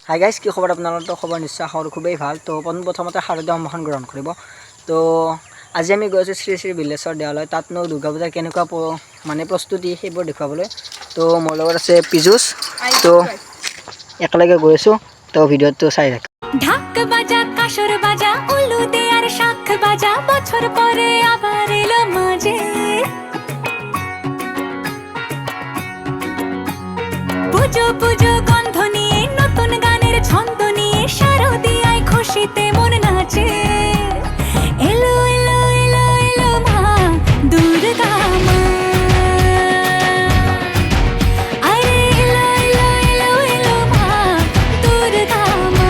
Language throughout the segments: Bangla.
হাই গাইজ, কি খবৰ আপোনালোকৰ? খবৰ নিশ্চয় আশা কৰোঁ খুবেই ভাল। তো প্ৰথমতে শাৰদীয় সম্ভাষণ গ্ৰহণ কৰিব। তো আজি আমি গৈ আছোঁ শ্ৰী শ্ৰী বিল্লেশ্বৰ দেৱালয়। তাতনো দুৰ্গা পূজাৰ কেনেকুৱা মানে প্ৰস্তুতি সেইবোৰ দেখুৱাবলৈ। তো মোৰ লগত আছে পীযুষ। তো একেলগে গৈ আছোঁ। তো ভিডিঅ'টো চাই থাক। ঢাক বাজা কাসর বাজা উলু দে আর শাখ বাজা বছর পরে আবার এলো মাঝে পুজো পুজো গন্ধ নিয়ে নতুন গানের ছন্দ নিয়ে শারদীয়ায় খুশিতে মন নাচে এলো এলো এলো এলো মা দুর্গা মা আরে এলো এলো এলো এলো মা দুর্গা মা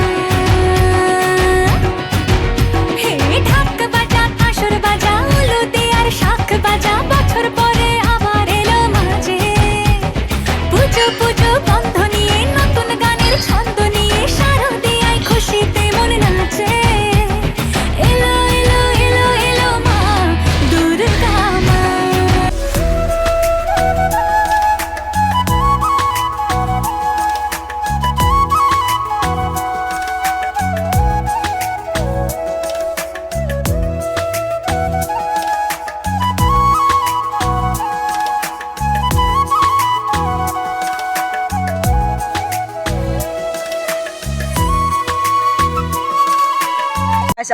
হে ঢাক বাজা কাসর বাজা উলু দে আর শাখ বাজা বছর পরে আবার এলো মাঝে পুজো পুজো গন্ধ নিয়ে নতুন গানের ছন্দ নিয়ে শারদীয়ায় খুশিতে মন নাচে এলো এলো এলো এলো মা দুর্গা মা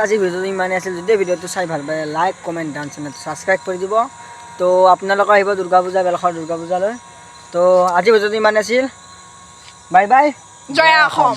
আজি ভিডিঅ'টো ইমানেই আছিল। যদি ভিডিঅ'টো চাই ভাল পায় লাইক কমেণ্ট ডান চেনেলটো ছাবস্ক্ৰাইব কৰি দিব। তো আপোনালোকে আহিব দুৰ্গা পূজা বেলশৰ দুৰ্গা পূজালৈ। তো আজি ভিডিঅ'টো ইমানেই আছিল। বাই বাই, জয় অসম।